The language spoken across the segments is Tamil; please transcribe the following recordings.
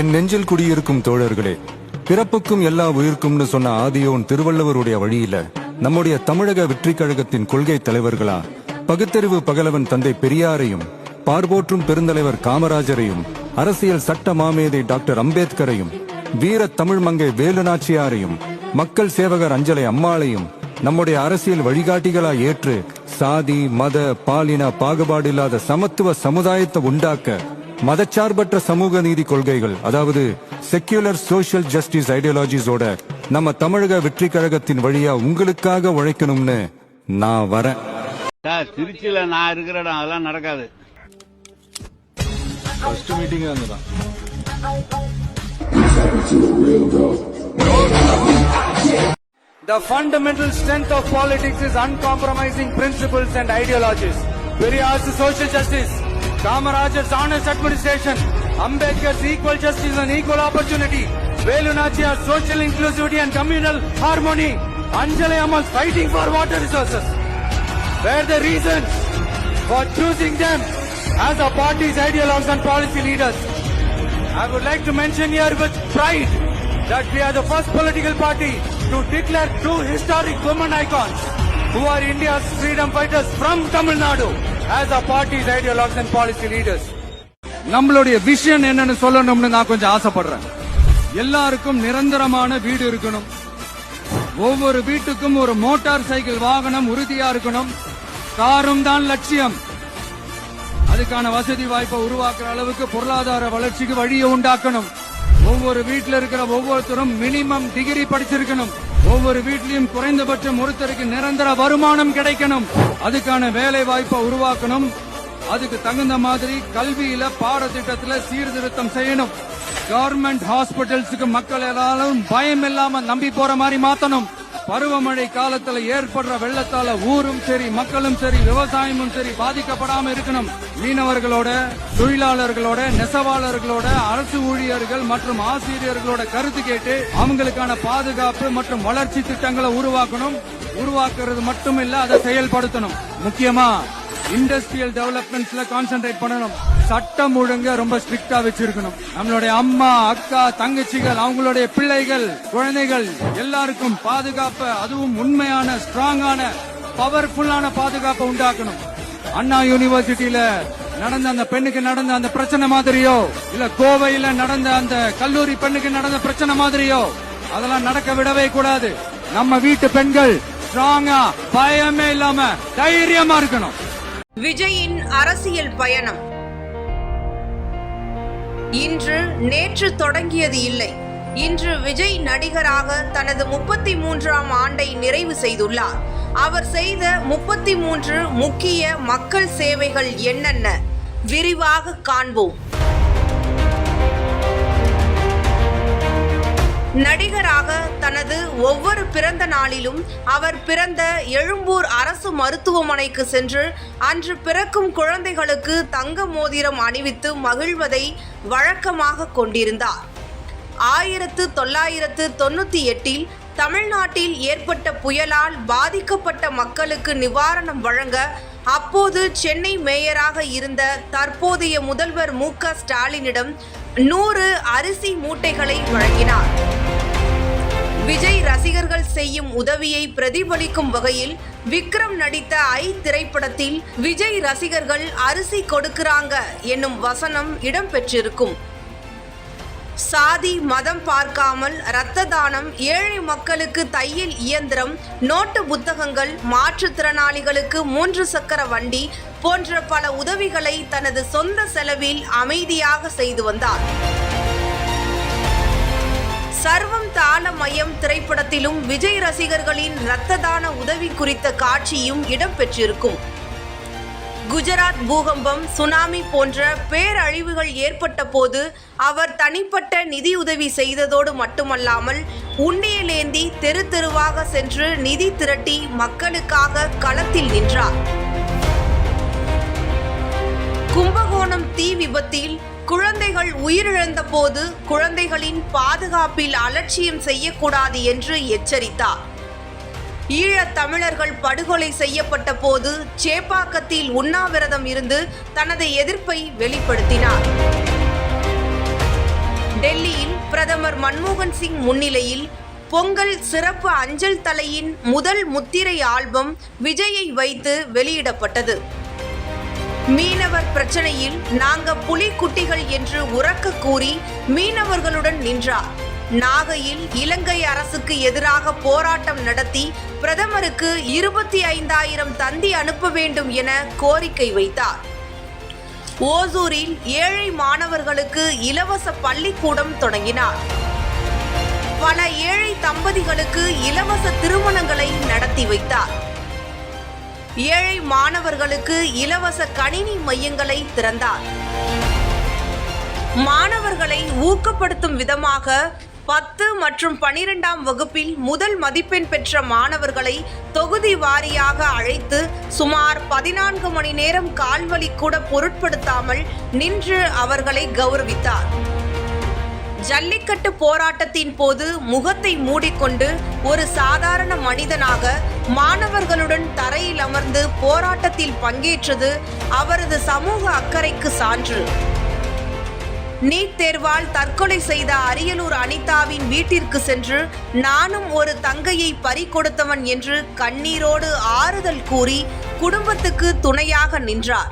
என் நெஞ்சில் குடியிருக்கும் தோழர்களே, பிறப்புக்கும் எல்லா உயிர்க்கும்னு சொன்ன ஆதியோன் திருவள்ளுவருடைய வழியில நம்முடைய தமிழக வெற்றிக் கழகத்தின் கொள்கை தலைவர்களா பகுத்தறிவு பகலவன் தந்தை பெரியாரையும், பார்போற்றும் பெருந்தலைவர் காமராஜரையும், அரசியல் சட்ட மாமேதை டாக்டர் அம்பேத்கரையும், வீர தமிழ் மங்கை வேலுநாச்சியாரையும், மக்கள் சேவகர் அஞ்சலை அம்மாளையும் நம்முடைய அரசியல் வழிகாட்டிகளா ஏற்று சாதி மத பாலின பாகுபாடு இல்லாத சமத்துவ சமுதாயத்தை உண்டாக்க மதச்சார்பற்ற சமூக நீதி கொள்கைகள், அதாவது செக்யூலர் சோஷியல் ஜஸ்டிஸ் ஐடியாலஜிஸோட நம்ம தமிழக வெற்றி கழகத்தின் வழியா உங்களுக்காக உழைக்கணும்னு நான் வரேன். திருச்சியில நான் இருக்கிற இடம் அதெல்லாம் நடக்காது. The fundamental strength of politics is uncompromising principles and ideologies. Periyar's social justice, Kamarajar's honest administration, Ambedkar's equal justice and equal opportunity, Velu Nachiyar's social inclusivity and communal harmony, Anjali Ammal's fighting for water resources were the reasons for choosing them as our party's ideologues and policy leaders. I would like to mention here with pride that we are the first political party to declare two historic women icons who are India's freedom fighters from Tamil Nadu as our party's ideologues and policy leaders. நம்மளுடைய விஷன் என்னன்னு சொல்லணும்னு நான் கொஞ்சம் ஆசைப்படுறேன். எல்லாருக்கும் நிரந்தரமான வீடு இருக்கணும். ஒவ்வொரு வீட்டுக்கும் ஒரு மோட்டார் சைக்கிள் வாகனம் உறுதியா இருக்கணும். காரும் தான் லட்சியம். அதுக்கான வசதி வாய்ப்பை உருவாக்குற அளவுக்கு பொருளாதார வளர்ச்சிக்கு வழியை உண்டாக்கணும். ஒவ்வொரு வீட்டில் இருக்கிற ஒவ்வொருத்தரும் மினிமம் டிகிரி படிச்சிருக்கணும். ஒவ்வொரு வீட்லயும் குறைந்தபட்சம் ஒருத்தருக்கு நிரந்தர வருமானம் கிடைக்கணும். அதுக்கான வேலை வாய்ப்பை உருவாக்கணும். அதுக்கு தகுந்த மாதிரி கல்வியில பாடத்திட்டத்துல சீர்திருத்தம் செய்யணும். கவர்மெண்ட் ஹாஸ்பிட்டல்ஸுக்கு மக்கள் எல்லாரும் பயம் இல்லாம நம்பி போற மாதிரி மாத்தணும். பருவமழை காலத்துல ஏற்படுற வெள்ளத்தால ஊரும் சரி மக்களும் சரி விவசாயமும் சரி பாதிக்கப்படாம இருக்கணும். மீனவர்களோட, தொழிலாளர்களோட, நெசவாளர்களோட, அரசு ஊழியர்கள் மற்றும் ஆசிரியர்களோட கருத்து கேட்டு அவங்களுக்கான பாதுகாப்பு மற்றும் வளர்ச்சி திட்டங்களை உருவாக்கணும். உருவாக்குறது மட்டும் இல்ல, அதை செயல்படுத்தணும். முக்கியமா இண்டஸ்ட்ரியல் டெவலப்மெண்ட்ஸ்ல கான்சென்ட்ரேட் பண்ணணும். சட்டம் ஒழுங்க ரொம்ப ஸ்ட்ரிக்டா வச்சிருக்கணும். நம்மளுடைய அம்மா, அக்கா, தங்கச்சிகள், அவங்களுடைய பிள்ளைகள், குழந்தைகள் எல்லாருக்கும் பாதுகாப்பு, அதுவும் உண்மையான ஸ்ட்ராங்கான பவர்ஃபுல்லான பாதுகாப்பை உண்டாக்கணும். அண்ணா யூனிவர்சிட்டியில நடந்த அந்த பெண்ணுக்கு நடந்த அந்த பிரச்சனை மாதிரியோ, இல்ல கோவையில நடந்த அந்த கல்லூரி பெண்ணுக்கு நடந்த பிரச்சனை மாதிரியோ அதெல்லாம் நடக்க விடவே கூடாது. நம்ம வீட்டு பெண்கள் ஸ்ட்ராங்கா, பயமே இல்லாம தைரியமா இருக்கணும். விஜயின் அரசியல் பயணம் இன்று நேற்று தொடங்கியது இல்லை. இன்று விஜய் நடிகராக தனது 33ஆம் ஆண்டை நிறைவு செய்துள்ளார். அவர் செய்த 33 முக்கிய மக்கள் சேவைகள் என்னென்ன விரிவாக காண்போம். நடிகராக தனது ஒவ்வொரு பிறந்த நாளிலும் அவர் பிறந்த எழும்பூர் அரசு மருத்துவமனைக்கு சென்று அன்று பிறக்கும் குழந்தைகளுக்கு தங்க மோதிரம் அணிவித்து மகிழ்வதை வழக்கமாக கொண்டிருந்தார். 1998இல் தமிழ்நாட்டில் ஏற்பட்ட புயலால் பாதிக்கப்பட்ட மக்களுக்கு நிவாரணம் வழங்க அப்போது சென்னை மேயராக இருந்த தற்போதைய முதல்வர் மு.க. ஸ்டாலினிடம் 100 அரிசி மூட்டைகளை வழங்கினார். விஜய் ரசிகர்கள் செய்யும் உதவியை பிரதிபலிக்கும் வகையில் விக்ரம் நடித்த ஐ திரைப்படத்தில் விஜய் ரசிகர்கள் அரிசி கொடுக்கிறாங்க என்னும் வசனம் இடம்பெற்றிருக்கும். சாதி மதம் பார்க்காமல் இரத்த தானம், ஏழை மக்களுக்கு தையல் இயந்திரம், நோட்டு புத்தகங்கள், மாற்றுத்திறனாளிகளுக்கு 3 சக்கர வண்டி போன்ற பல உதவிகளை தனது சொந்த செலவில் அமைதியாக செய்து வந்தார். சர்வம் தாளமயம் திரைப்படத்திலும் விஜய் ரசிகர்களின் இரத்த தான உதவி குறித்த காட்சியும் இடம்பெற்றிருக்கும். குஜராத் பூகம்பம், சுனாமி போன்ற பேரழிவுகள் ஏற்பட்ட போது அவர் தனிப்பட்ட நிதியுதவி செய்ததோடு மட்டுமல்லாமல் உண்டியலேந்தி தெரு தெருவாக சென்று நிதி திரட்டி மக்களுக்காக களத்தில் நின்றார். கும்பகோணம் தீ விபத்தில் குழந்தைகள் உயிரிழந்த போது குழந்தைகளின் பாதுகாப்பில் அலட்சியம் செய்யக்கூடாது என்று எச்சரித்தார். ஈழத் தமிழர்கள் படுகொலை செய்யப்பட்ட போது சேப்பாக்கத்தில் உண்ணாவிரதம் இருந்து தனது எதிர்ப்பை வெளிப்படுத்தினார். டெல்லியில் பிரதமர் மன்மோகன் சிங் முன்னிலையில் பொங்கல் சிறப்பு அஞ்சல் தலையின் முதல் முத்திரை ஆல்பம் விஜயை வைத்து வெளியிடப்பட்டது. மீனவர் பிரச்சனையில் நாங்க புலிக்குட்டிகள் என்று உரக்க கூறி மீனவர்களுடன் நின்றார். நாகையில் இலங்கை அரசுக்கு எதிராக போராட்டம் நடத்தி பிரதமருக்கு 25,000 தந்தி அனுப்ப வேண்டும் என கோரிக்கை வைத்தார். ஓசூரில் ஏழை மாணவர்களுக்கு இலவச பள்ளிக்கூடம் தொடங்கினார். பல ஏழை தம்பதிகளுக்கு இலவச திருமணங்களை நடத்தி வைத்தார். ஏழை மாணவர்களுக்கு இலவச கணினி மையங்களை திறந்தார். மாணவர்களை ஊக்கப்படுத்தும் விதமாக 10 மற்றும் 12ஆம் வகுப்பில் முதல் மதிப்பெண் பெற்ற மாணவர்களை தொகுதி வாரியாக அழைத்து சுமார் 14 மணி நேரம் கால்வலி கூட பொருட்படுத்தாமல் நின்று அவர்களை கௌரவித்தார். ஜல்லிக்கட்டு போராட்டத்தின் போது முகத்தை மூடிக்கொண்டு ஒரு சாதாரண மனிதனாக மாணவர்களுடன் தரையில் அமர்ந்து போராட்டத்தில் பங்கேற்றது அவரது சமூக அக்கறைக்கு சான்று. நீட் தேர்வால் தற்கொலை செய்த அரியலூர் அனிதாவின் வீட்டிற்கு சென்று நானும் ஒரு தங்கையை பறிகொடுத்தவன் என்று கண்ணீரோடு ஆறுதல் கூறி குடும்பத்துக்கு துணையாக நின்றார்.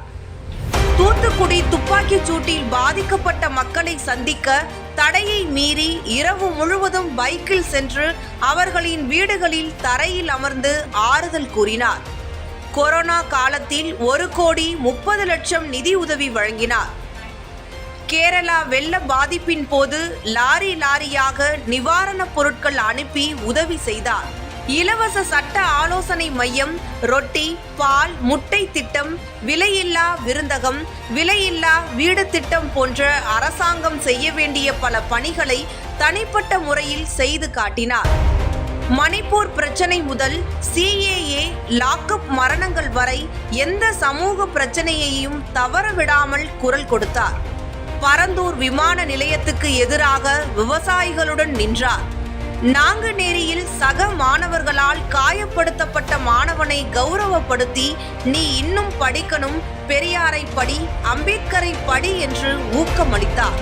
தூத்துக்குடி துப்பாக்கிச் சூட்டில் பாதிக்கப்பட்ட மக்களை சந்திக்க தடையை மீறி இரவு முழுவதும் பைக்கில் சென்று அவர்களின் வீடுகளில் தரையில் அமர்ந்து ஆறுதல் கூறினார். கொரோனா காலத்தில் 1,30,00,000 நிதி உதவி வழங்கினார். கேரளா வெள்ள பாதிப்பின் போது லாரியாக நிவாரணப் பொருட்கள் அனுப்பி உதவி செய்தார். இலவச சட்ட ஆலோசனை மையம், ரொட்டி, பால், முட்டை திட்டம், விலையில்லா விருந்தகம், விலையில்லா வீடு திட்டம் போன்ற அரசாங்கம் செய்ய வேண்டிய பல பணிகளை தனிப்பட்ட முறையில் செய்து காட்டினார். மணிப்பூர் பிரச்சனை முதல் CAA, லாக்அப் மரணங்கள் வரை எந்த சமூக பிரச்சனையையும் தவறவிடாமல் குரல் கொடுத்தார். பரந்தூர் விமான நிலையத்துக்கு எதிராக விவசாயிகளுடன் நின்றார். நாங்குநேரியில் சக மாணவர்களால் காயப்படுத்தப்பட்ட மாணவனை கௌரவப்படுத்தி நீ இன்னும் படிக்கணும், பெரியாரை படி, அம்பேத்கரை படி என்று ஊக்கமளித்தார்.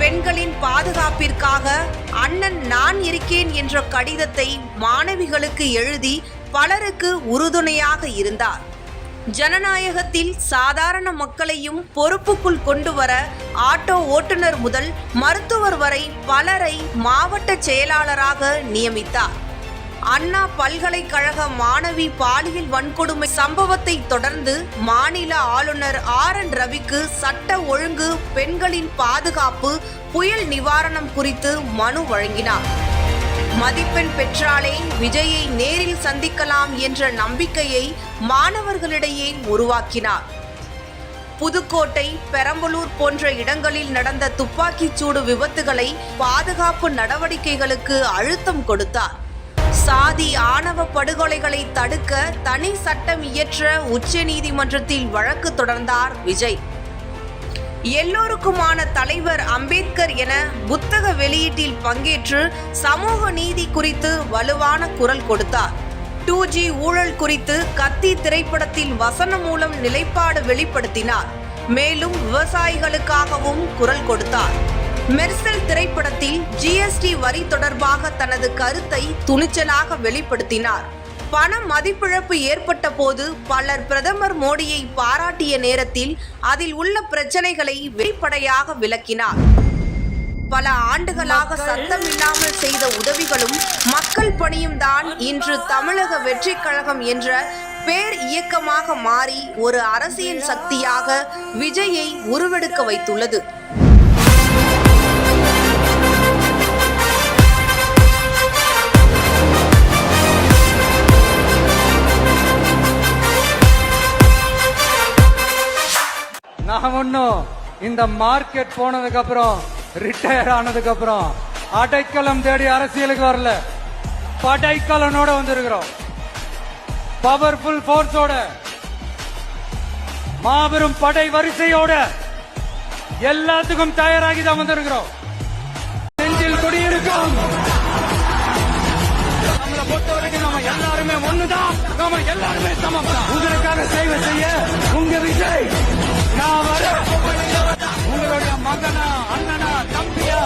பெண்களின் பாதுகாப்பிற்காக அண்ணன் நான் இருக்கேன் என்ற கடிதத்தை மாணவிகளுக்கு எழுதி பலருக்கு உறுதுணையாக இருந்தார். ஜனநாயகத்தில் சாதாரண மக்களையும் பொறுப்புக்குள் கொண்டு வர ஆட்டோ ஓட்டுநர் முதல் மருத்துவர் வரை பலரை மாவட்ட செயலாளராக நியமித்தார். அண்ணா பல்கலைக்கழக மாணவி பாலியல் வன்கொடுமை சம்பவத்தை தொடர்ந்து மாநில ஆளுநர் RN ரவிக்கு சட்ட ஒழுங்கு, பெண்களின் பாதுகாப்பு, புயல் நிவாரணம் குறித்து மனு வழங்கினார். மதிப்பெண் பெற்றாலே விஜயை நேரில் சந்திக்கலாம் என்ற நம்பிக்கையை மாணவர்களிடையே உருவாக்கினார். புதுக்கோட்டை, பெரம்பலூர் போன்ற இடங்களில் நடந்த துப்பாக்கிச்சூடு விபத்துகளை பாதுகாப்பு நடவடிக்கைகளுக்கு அழுத்தம் கொடுத்தார். சாதி ஆணவ படுகொலைகளை தடுக்க தனி சட்டம் இயற்ற உச்சநீதிமன்றத்தில் வழக்கு தொடர்ந்தார் விஜய். எல்லோருக்குமான தலைவர் அம்பேத்கர் என புத்தக வெளியீட்டில் பங்கேற்று சமூக நீதி குறித்து வலுவான குரல் கொடுத்தார். 2G ஊழல் குறித்து கத்தி திரைப்படத்தில் வசனம் மூலம் நிலைப்பாடு வெளிப்படுத்தினார். மேலும் விவசாயிகளுக்காகவும் குரல் கொடுத்தார். மெர்சல் திரைப்படத்தில் GST வரி தொடர்பாக தனது கருத்தை துணிச்சலாக வெளிப்படுத்தினார். பண மதிப்பிழப்பு ஏற்பட்ட போது பலர் பிரதமர் மோடியை பாராட்டிய நேரத்தில் அதில் உள்ள பிரச்சனைகளை வெளிப்படையாக விளக்கினார். பல ஆண்டுகளாக சத்தம் இல்லாமல் செய்த உதவிகளும் மக்கள் பணியும் தான் இன்று தமிழக வெற்றி கழகம் என்ற பேர் இயக்கமாக மாறி ஒரு அரசியல் சக்தியாக விஜயை உருவெடுக்க வைத்துள்ளது. நான் ஒன்னும் இந்த மார்க்கெட் போனதுக்கு அப்புறம், ரிட்டையர் ஆனதுக்கு அப்புறம் அடைக்கலம் தேடி அரசியலுக்கு வரல, படைக்கலனோட வந்திருக்கிறோம். பவர்ஃபுல் போர்ஸோட, மாபெரும் படை வரிசையோட எல்லாத்துக்கும் தயாராகி தான் வந்திருக்கிறோம். நெஞ்சில் குடியிருக்கும். நம்மளை பொறுத்த வரைக்கும் நம்ம எல்லாருமே ஒண்ணுதான், நம்ம எல்லாருமே சமம். உங்களுக்காக சேவை செய்ய உங்க விஜய் நான் வர. உங்களுடைய மகனா, அண்ணனா, தம்பியா,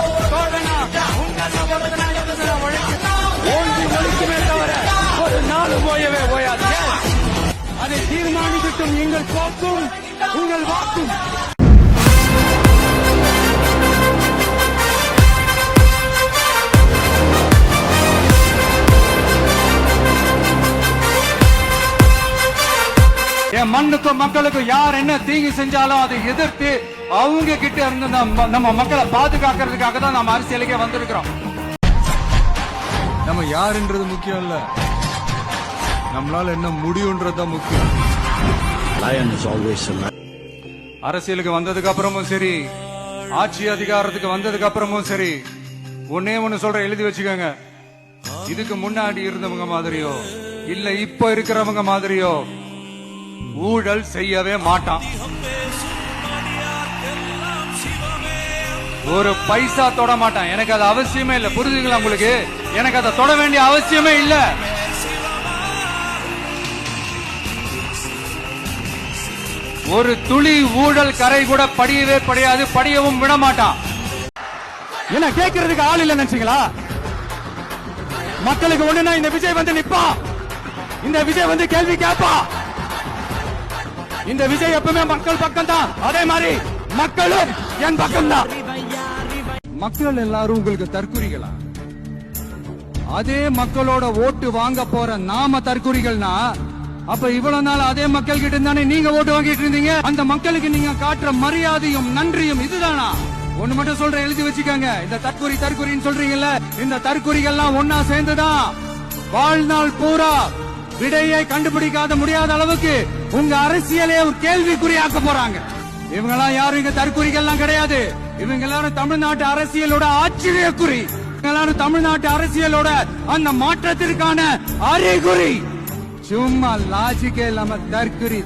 என்றும் எங்கள் போக்கும் உங்கள் வாக்கும். என் மண்ணுக்கும் மக்களுக்கும் யார் என்ன தீங்கு செஞ்சாலும் அதை எதிர்த்து அவங்க கிட்ட இருந்து நம்ம மக்களை பாதுகாக்கிறதுக்காக தான் நம்ம அரசியலுக்கே வந்திருக்கிறோம். நம்ம யாருன்றது முக்கியம் இல்ல, நம்மளால என்ன முடியும்ன்றதுதான் முக்கியம். அரசியலுக்கு வந்ததுக்கு அப்புறமும் சரி, ஆட்சி அதிகாரத்துக்கு வந்ததுக்கு அப்புறமும் சரி, ஒன்னே ஒண்ணு சொல்ற, எழுதி வச்சுக்கோங்க. இதுக்கு முன்னாடி இருந்தவங்க மாதிரியோ இல்ல இப்ப இருக்கிறவங்க மாதிரியோ ஊழல் செய்யவே மாட்டான். ஒரு பைசா தொட மாட்டான். எனக்கு அது அவசியமே இல்ல. புரிஞ்சுங்களா உங்களுக்கு? எனக்கு அதை தொட வேண்டிய அவசியமே இல்ல. ஒரு துளி ஊழல் கரை கூட படியவே படியாது, படியவும் விட மாட்டான். என்ன கேட்கறதுக்கு ஆள் இல்ல நினைச்சீங்களா? மக்களுக்கு ஒண்ணுனா இந்த விஜய் வந்து நிப்பா, இந்த விஜய் வந்து கேள்வி கேட்பா. இந்த விஜய் எப்பவுமே மக்கள் பக்கம் தான், அதே மாதிரி மக்களும் என் பக்கம் தான். மக்கள் எல்லாரும் உங்களுக்கு தற்குறிகளா? அதே மக்களோட ஓட்டு வாங்க போற நாம தற்குறிகள்னா, அப்ப இவ்வளவு நாள் அதே மக்கள் கிட்ட இருந்தானே நீங்க ஓட்டு வாங்கிட்டு இருந்தீங்க. அந்த மக்களுக்கு நீங்க காட்டுற மரியாதையும் நன்றியும் இதுதானா? ஒண்ணு மட்டும் சொல்ற, எழுதி வச்சுக்கோங்க. இந்த தற்குறின்னு சொல்றீங்கல்ல, இந்த தற்குறிகள்லாம் ஒன்னா சேர்ந்துதான் வாழ்நாள் பூரா விடையை கண்டுபிடிக்காத முடியாத அளவுக்கு உங்க அரசியலே ஒரு கேள்விக்குறியாக்க போறாங்க. இவங்க எல்லாம் யாரும் இங்க தற்குறிகள்லாம் கிடையாது. இவங்க எல்லாரும் தமிழ்நாட்டு அரசியலோட ஆச்சரியக்குறி. இவங்க எல்லாரும் தமிழ்நாட்டு அரசியலோட அந்த மாற்றத்திற்கான அறிகுறி. சும்மா லாஜிக்கே இல்லாம தற்குறி.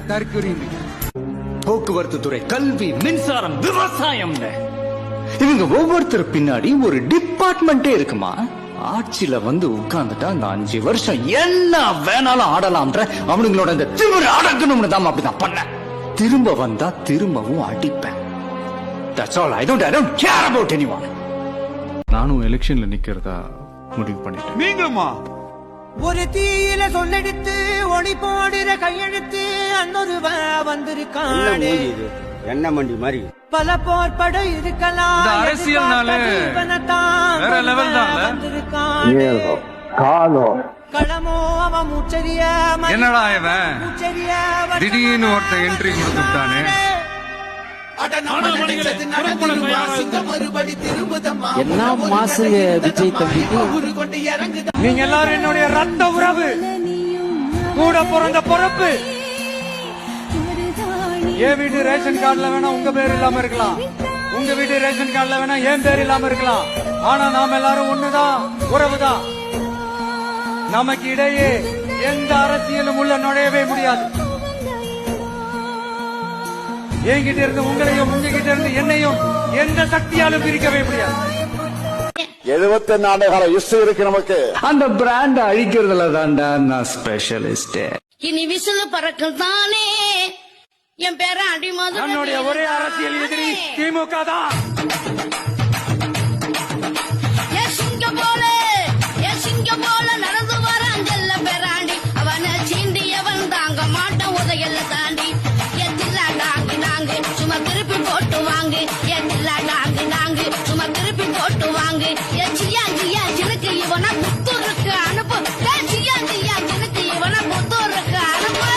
போக்குவரத்து துறை, கல்வி, மின்சாரம், விவசாயம், இவங்க ஒவ்வொருத்தர் பின்னாடி ஒரு டிபார்ட்மெண்டே இருக்குமா? ஆட்சியில வந்து உட்கார்ந்துட்டா அந்த 5 வருஷம் என்ன வேணாலும் ஆடலாம்ன்ற அவனுங்களோட இந்த திமிரு அடக்கணும்னு தான் அப்படிதான் பண்ண. திரும்ப வந்தா திரும்பவும் அடிப்பேன். That's all. I don't care about anyone. நானும் எலெக்ஷன்ல நிக்கிறதா முடிவு பண்ணிட்டேன். நீங்களுமா? ஒரு தீயில சொல்லெடுத்து ஒளி போடுற கையெழுத்து அன்னொருவ வந்திருக்கானே. என்ன மண்டி மாதிரி பல போர்பட இருக்கலாம். இந்த அரசியல்னால வேற லெவல் தான். களமோ அவன் மூச்சரிய என்னடா இவன் திடீர்னு ஒருத்த என்ட்ரி கொடுத்துட்டானே. என்ன மாசுங்க விஜய் தம்பிக்கு. நீங்க எல்லாரும் என்னுடைய ரத்த உறவு, கூட பிறந்த பொறுப்பு. என் வீட்டு ரேஷன் கார்டுல வேணா உங்க பேர் இல்லாம இருக்கலாம், உங்க வீட்டு ரேஷன் கார்டுல வேணா என் பேர் இல்லாம இருக்கலாம். ஆனா நாம எல்லாரும் ஒண்ணுதான், உறவுதான். நமக்கு இடையே எந்த அரசியலும் உள்ள நுழையவே முடியாது. என்கிட்ட இருந்து உங்களையும், உங்ககிட்ட இருந்து என்னையும் எந்த சக்தியாலும் பிரிக்கவே முடியாது. 74 ஆண்டுகால ஹிஸ்டரி இருக்கு நமக்கு. அந்த பிராண்ட் அழிக்கிறதுல தான்டா நான் ஸ்பெஷலிஸ்ட். இனி விசில் பறக்கும் தானே என் பேர அடிமது. என்னுடைய ஒரே அரசியல் எதிரி திமுக தான். சிங்கம் போல நடந்து வரான் செல்ல பேராண்டி. அவனை சீண்டியவன் தாங்க மாட்டான் உதையல்ல தாண்டி. எத்தில்லா நாங்கு சும்மா திருப்பி போட்டு வாங்கு. எத்தில்லா நாங்கு சும்மா திருப்பி போட்டு வாங்கு. சியா சினுக்கு இவனை புத்தூருக்கு அனுப்பு. சியா சினுக்கு இவனை புத்தூருக்கு அனுப்பு.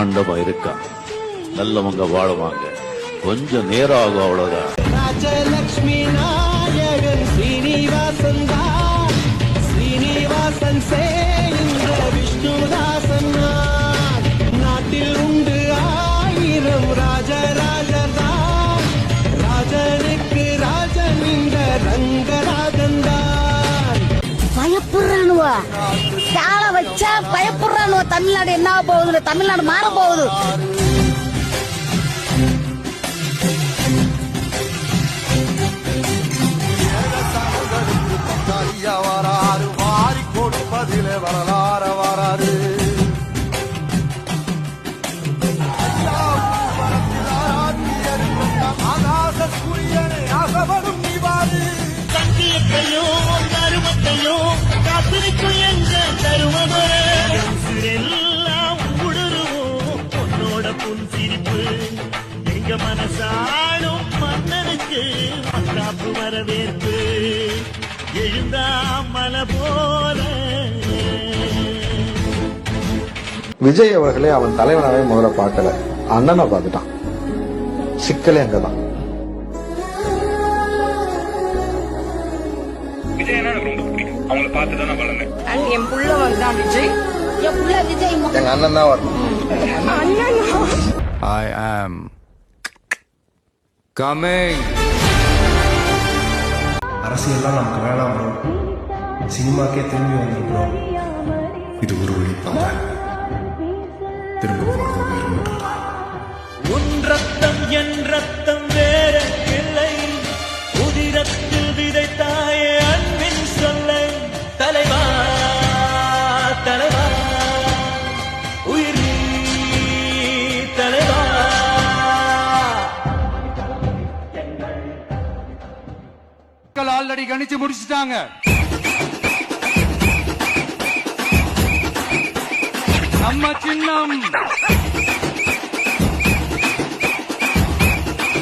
ஆண்டவன் இருக்கா, நல்லவங்க வாழுவாங்க, கொஞ்சம் நேரம் ஆகும், அவ்வளவுதான். ராஜலட்சுமி நாயகன் ஸ்ரீனிவாசன் தான். ஸ்ரீனிவாசன் சேந்த விஷ்ணுதாசன் தான். நாட்டில் உண்டு 1000 ராஜராஜர் தான். ராஜனுக்கு காலை வச்சா பயப்படுறான் தமிழ்நாடு என்ன போகுது, தமிழ்நாடு மாற போகுது. வராறு வாரி கொடுப்பதிலே வரலாற வராறு ஆகாச சூரியனை ஆசவனும் நீவாரு சத்தியத்தையோ தருமத்தையோ காத்திருக்கும் எங்க தருமமெல்லாம் உடருவோம் உன்னோட புன் சிரிப்பு எங்க மனசாலும் மன்னனுக்கு மக்காப்பு வரவேற்பு எழுந்தா மலை போல. விஜய் அவர்களே அவன் தலைவனாவே முதல்ல பார்க்கல, அண்ணனை பார்த்துட்டான். சிக்கலே அங்கதான். என் புள்ள வந்தான் விஜய், என் புள்ள விஜய் எங்க அண்ணன் தான் வரணும். I am coming. அரசியல்லாம் நமக்கு வேணாம் ப்ரோ, சினிமாக்கே திரும்பி வந்திருக்கிறோம். இது ஒரு வழிப்பாங்க, திரும்ப போறது வேறு மட்டும்தான். உன் ரத்தம் என் ரத்தம் வேற இல்லை, உதிரத்தில் விதைத்தாயே அன்பின் சொல்லை. தலைவா தலைவா உயிர் நீ தலைவா. ஆல்ரெடி கணிச்சு முடிச்சுட்டாங்க. நம்ம சின்னம்,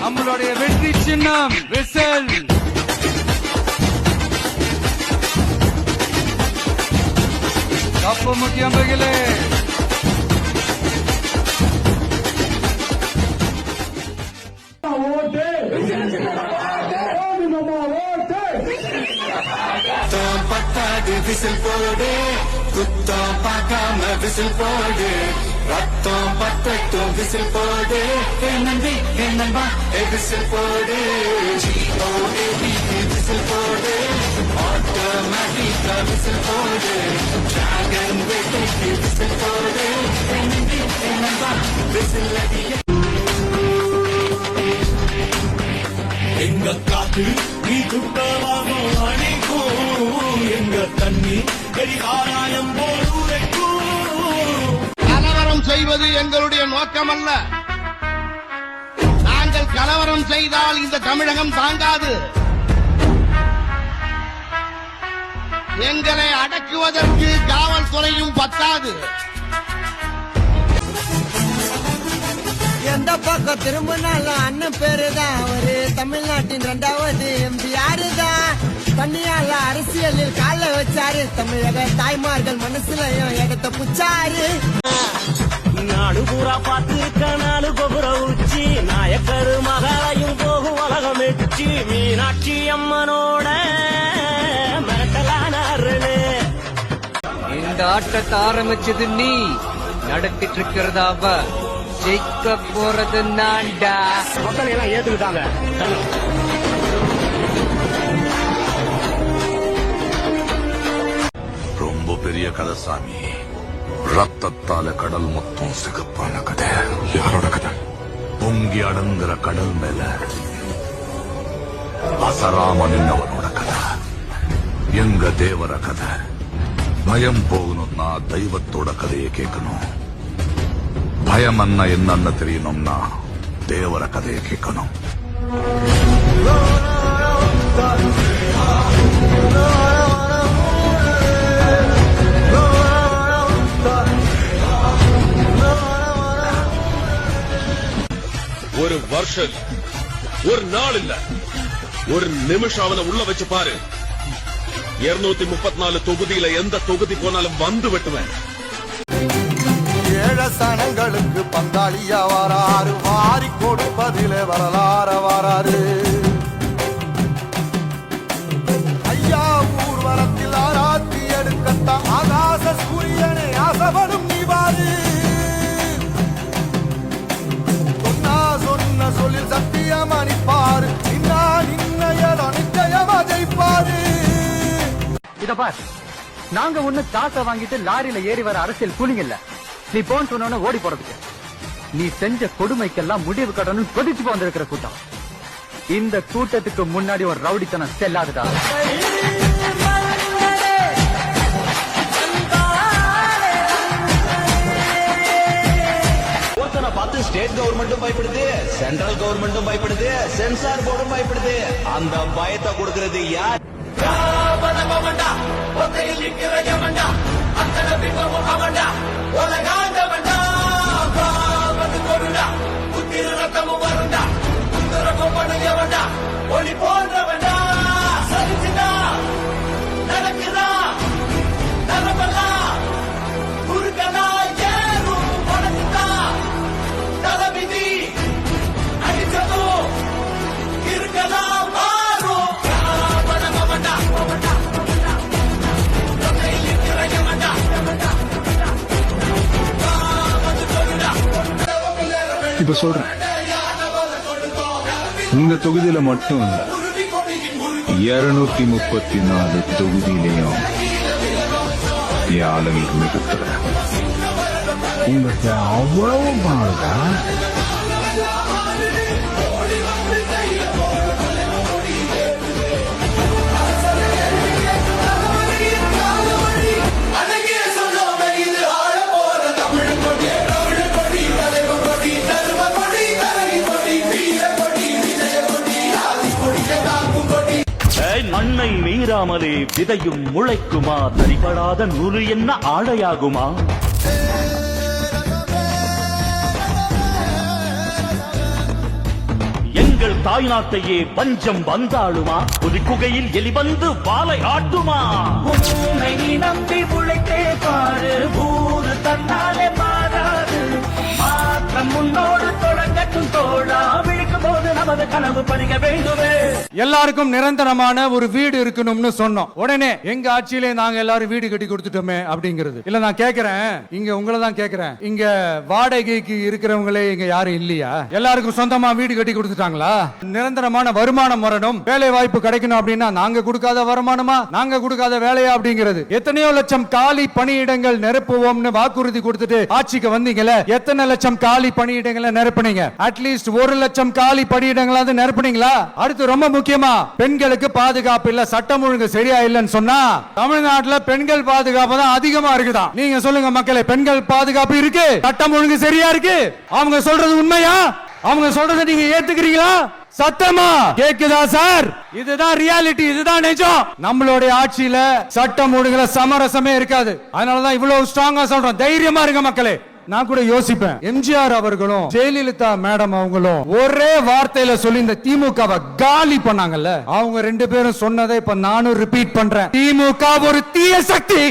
நம்மளுடைய வெற்றி சின்னம் விசில். கப்பு முக்கியம் பகிலே. விசில் போடு, குத்தம் பார்க்காம விசில் போடு, ரத்தம் பத்தட்டும் விசில் போடு, நம்பி நம்பா விசில் போடு, விசில் போடு, ஆட்டோமேட்டிக்கா விசில் போடு, டிராகன் வேட்டைக்கு விசில் போடு, நம்பி நம்பா விசில் அடிய. எங்க காத்து நீ துட்டமாக அணிக்கும், எங்க தண்ணி கரிகாராயம் போடுரைக்கும். கலவரம் செய்வது எங்களுடைய நோக்கமல்ல. நாங்கள் கலவரம் செய்தால் இந்த தமிழகம் தாங்காது. எங்களை அடக்குவதற்கு காவல்துறையும் பத்தாது. எந்த பக்கம் திரும்பினாலும் அண்ணன் பேருதான் அவரு, தமிழ்நாட்டின் 2வது எம்ஜிஆர் தான். தண்ணியால அரசியலில் கால வச்சாரு, தமிழக தாய்மார்கள் மனசுலயும் இடத்த புச்சாரு. நாடு பூரா பார்த்திருக்க நாலு கோபுர உச்சி, நாயக்கரு மகளையும் போகும் உலகம் எச்சி, மீனாட்சி அம்மனோட மிரட்டலானாரு. இந்த ஆட்டத்தை ஆரம்பிச்சது நீ, நடத்திட்டு இருக்கிறதா அவ, ஜெயிக்க போறது நான்டா. மக்கள் எல்லாம் ஏத்துக்கிட்டாங்க. ரொம்ப பெரிய கதை சாமி. ரத்தத்தால கடல் மொத்தம் சிகப்பான கதை. யாரோட கதை? பொங்கி அடங்குற கடல் மேல அசராம நின்னவனோட கதை. எங்க தேவர கதை. பயம் போகணும்னா தெய்வத்தோட கதையை கேட்கணும். பயம் அண்ணா என்னன்னு தெரியணும்னா தேவர கதையை கேட்கணும். ஒரு வருஷம், ஒரு நாள் இல்ல, ஒரு நிமிஷம் அவனை உள்ள வச்சு பாரு. 234 தொகுதியில எந்த தொகுதி போனாலும் வந்து வெட்டுவேன். ஏழ சனங்களுக்கு பங்காளியா வராறு, வாரி கொடுப்பதிலே வரலாற வராறு. ஐயா ஊர்வலத்தில் ஆராத்தி எடுக்கத்தான் ஆகாச சூரியனை ஆசவனும் நீவாரு. சொன்ன சொல்லில் சத்தியம் அணிப்பாரு, நின்னையட நிச்சயமா ஜெயிப்பாரு. இத பார், நாங்க ஒண்ணு காசை வாங்கிட்டு லாரியில ஏறி வர அரசியல் கூலிங் இல்ல. நீ போன் சொன்ன ஓடி போறதுக்கு. நீ செஞ்ச கொடுமைக்கெல்லாம் முடிவு கட்டணும் கொதிச்சு போந்திருக்கிற கூட்டம். இந்த கூட்டத்துக்கு முன்னாடி ஒரு ரவுடித்தனம் செல்லாதுடா. பார்த்து ஸ்டேட் கவர்மெண்ட்டும் பயப்படுது, சென்ட்ரல் கவர்மெண்ட்டும் பயப்படுது, சென்சார் போர்டும் பயப்படுது. அந்த பயத்தை கொடுக்கிறது யார்? ஒளி போன்றவண்டா சரிச்சுதா நடக்குதா நரம்பலா குறுக்கலா ஏறும் படச்சுதா தலவிதி அடிச்சதும் இருக்கலா மாறும் படமவண்டா இப்ப சொல்றேன், இந்த தொகுதியில மட்டும் இல்ல, 234 தொகுதியிலையும் ஆளுநர் மிகுத்துற உங்களுக்கு அவ்வளவு பாருங்க. மண்ணை மீறாமலே விதையும் முளைக்குமா? தரிபடாத நூறு என்ன ஆடையாகுமா? எங்கள் தாய்நாட்டையே பஞ்சம் வந்தாளுமா? புதுக்குகையில் எலி வந்து வாளை ஆட்டுமா? நம்பி உழைத்தே பாரு, ஊரு தன்னாலே மாறாது. மாற்றம் முன்னோடு தொடங்கட்டும் தோழா, விழிக்கும் போது நமது கனவு பறிக்க வேண்டுமே. எல்லாருக்கும் நிரந்தரமான ஒரு வீடு இருக்கணும்னு சொன்னோம். உடனே எங்க ஆட்சியிலே நாங்க எல்லாரும் வீடு கட்டி கொடுத்துட்டோமே அப்படிங்கிறது இல்ல. நான் கேக்குறேன், இங்க உங்களை தான் கேக்குறேன், இங்க வாடகைக்கு இருக்கிறவங்களே இங்க யாரும் இல்லையா? எல்லாருக்கும் சொந்தமா வீடு கட்டி கொடுத்துட்டாங்களா? நிரந்தரமான வருமானம் வரணும், வேலை வாய்ப்பு கிடைக்கணும் அப்படின்னா நாங்க கொடுக்காத வருமானமா, நாங்க கொடுக்காத வேலையா அப்படிங்கிறது. எத்தனையோ லட்சம் காலி பணியிடங்கள் நிரப்புவோம்னு வாக்குறுதி கொடுத்துட்டு ஆட்சிக்கு வந்தீங்கல, எத்தனை லட்சம் காலி பணியிடங்களை நிரப்புனீங்க? அட்லீஸ்ட் 1 லட்சம் காலி பணியிடங்களாவது நிரப்புனீங்களா? அடுத்து ரொம்ப முக்கியமா, பெண்களுக்கு பாதுகாப்பு இல்ல, சட்டம் ஒழுங்கு சரியா இல்லன்னு சொன்னா தமிழ்நாட்டுல பெண்கள் பாதுகாப்பு தான் அதிகமா இருக்குதா? நீங்க சொல்லுங்க மக்களே, பெண்கள் பாதுகாப்பு இருக்கு, சட்டம் ஒழுங்கு சரியா இருக்கு? அவங்க சொல்றது உண்மையா? அவங்க சொல்றதை நீங்க ஏத்துக்கிறீங்களா? சத்தமா கேக்குதா சார்? இதுதான் ரியாலிட்டி, இதுதான் நிஜம். நம்மளுடைய ஆட்சியில சட்டம் ஒழுங்குல சமரசமே இருக்காது. அதனாலதான் இவ்வளவு ஸ்ட்ராங்கா சொல்றோம், தைரியமா இருங்க மக்களே. நான் கூட யோசிப்பேன், எம்ஜிஆர் அவர்களும் ஜெயலலிதா மேடம் அவங்களும் ஒரே வார்த்தையில சொல்லி இந்த திமுகவை காலி பண்ணாங்கல்ல, அவங்க 2 பேரும் சொன்னதை இப்ப நானும் ரிப்பீட் பண்றேன். திமுக ஒரு தீய சக்தி,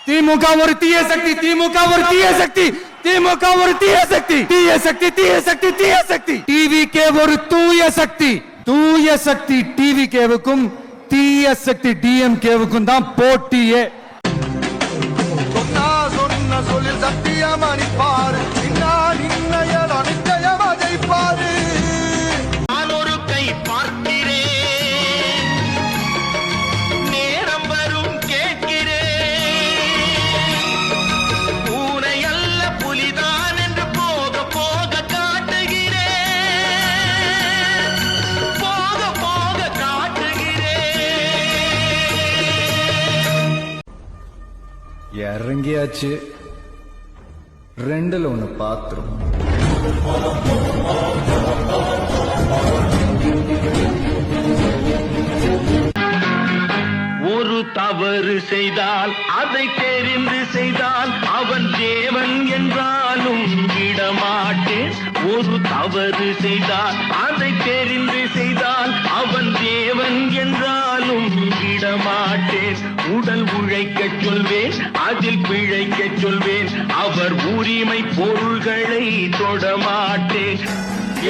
திமுக ஒரு தீய சக்தி, திமுக ஒரு தீய சக்தி, திமுக ஒரு தீய சக்தி, தீய சக்தி, தீய சக்தி, தீய சக்தி. டிவிகே ஒரு தூய சக்தி, தூய சக்தி டிவிகேவுக்கும் தீய சக்தி டிஎம்கேவுக்கும் தான் போட்டியே. சொல்லில் சத்தியமா நிற்பாரு, நிச்சயமா ஜெயிப்பாரு. நான் ஒரு கை பார்க்கிறேன், நேரம் வரும் கேட்கிறேன். பூனை அல்ல புலிதான் என்று போக போக காட்டுகிறேன், போக போக காட்டுகிறேன். இறங்கியாச்சு, 2ல 1 பாத்திரம். ஒரு தவறு செய்தால் அதை தெரிந்து செய்தால் அவன் தேவன் என்றாலும் விடமாட்டேன். ஒரு தவறு செய்தால் அதை தெரிந்து செய்தால் அவன் தேவன் என்றாலும் விடமாட்டேன். உடல் உழைக்கச் சொல்வேன், அதில் பிழைக்கச் சொல்வேன், அவர் உரிமை பொருள்களை தொடமாட்டேன்.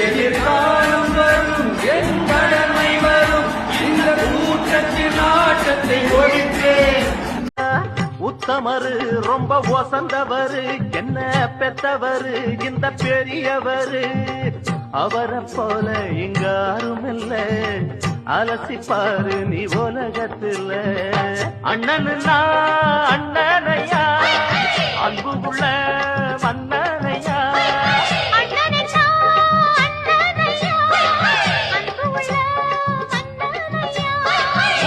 எதிர்காலம் வரும், என் கடமை வரும், இந்த கூட்டத்தின் ஆட்டத்தை ஒழிப்பேன். உத்தமரு ரொம்ப ஒசந்தவரு, என்ன பெத்தவரு இந்த பெரியவரு, அவரை போல இங்காரும் இல்ல, அலசிப்பாரு நீ உலகத்துல அண்ணனுன்னா அண்ணனையா அன்புக்குள்ள மன்னனையா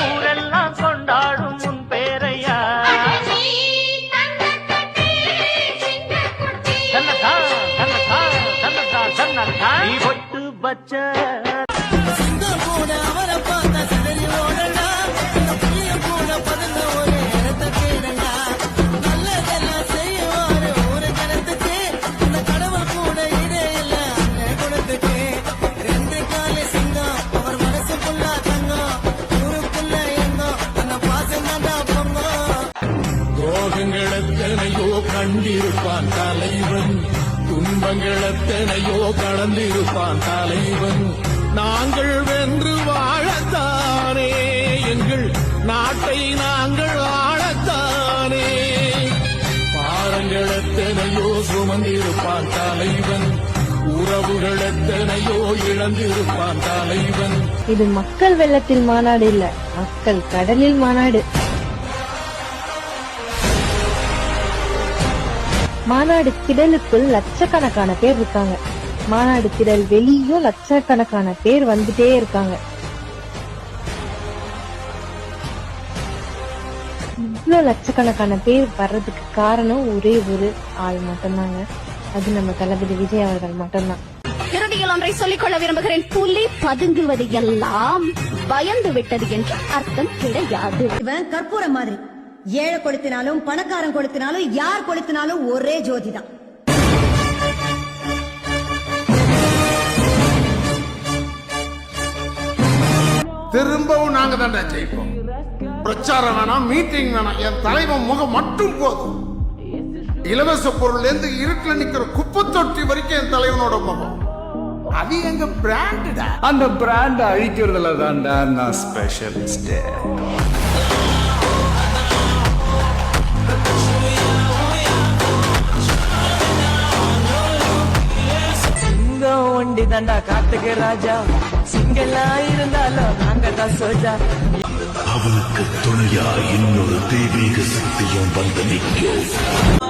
ஊரெல்லாம் கொண்டாடும் உன் பேரையா தன்னதா தன்னதா தன்னதா தன்னதா நீ ஒட்டு பச்ச கூட அவரை பார்த்தா சிதறி ஓடடா இந்த புள்ளிய கூட பதுங்க ஒரு இடத்த தேடடா நல்லதெல்லாம் செய்வாரு ஒரு கணத்துக்கு இந்த கடவுள் கூட இதே இல்ல அந்த குணத்துக்கு ரெண்டு காலு சிங்கம் அவர் மனசு புல்லா தங்கம் ஊருக்குள்ள எங்கம் அந்த பாசம் தான் பொங்கும் துரோகங்கள் எத்தனையோ கண்டிருப்பான் தலைவன் துன்பங்கள் எத்தனையோ கடந்திருப்பான் தலைவன் நாங்கள் வென்று வாழத்தானே எங்கள் நாட்டை நாங்கள் ஆளத்தானே பாரங்கள் எத்தனையோ சுமந்திருப்பான் தலைவன் உறவுகள் எத்தனையோ இழந்திருப்பான் தலைவன் இது மக்கள் வெள்ளத்தில் மாநாடு இல்ல, மக்கள் கடலில் மாநாடு. மாநாடு திடலுக்குள் லட்சக்கணக்கான பேர் இருக்காங்க. மாநாடு திடல் வெளியும் லட்சக்கணக்கான பேர் வந்துட்டே இருக்காங்க. இவ்வளவு லட்சக்கணக்கான பேர் வர்றதுக்கு காரணம் ஒரே ஒரு ஆள் மட்டும்தாங்க. அது நம்ம தளபதி விஜய் அவர்கள் மட்டும்தான். இறுதியில் ஒன்றை சொல்லிக்கொள்ள விரும்புகிறேன். புலி பதுங்குவது எல்லாம் பயந்து விட்டது என்று அர்த்தம் கிடையாது. இவன் கற்பூர மாதிரி, ஏழை கொளுத்தினாலும் பணக்காரன் கொளுத்தினாலும் யார் கொளுத்தினாலும் ஒரே ஜோதிதான். திரும்பவும் நாங்க தான் ஜெயிப்போம். பிரச்சாரம் வேணாம், மீட்டிங் வேணாம், என் தலைவன் முகம் மட்டும் போதும். இலவச பொருள்ல இருந்து இருட்டுல நிக்கிற குப்பை தொட்டி வரைக்கும் என் தலைவனோட முகம். அது எங்க பிராண்டா. அந்த பிராண்ட அழிக்கிறதுல தான்டா நான் ஸ்பெஷலிஸ்ட். சிங்கம் ஒண்டி தாண்டா காட்டுக்கு ராஜா, சிங்கலா இருந்தாலும் நாங்க தான் சோஜா. அவனுக்கு துணையா இன்னொரு தெய்வீக சக்தியும் வந்து நிற்கும்.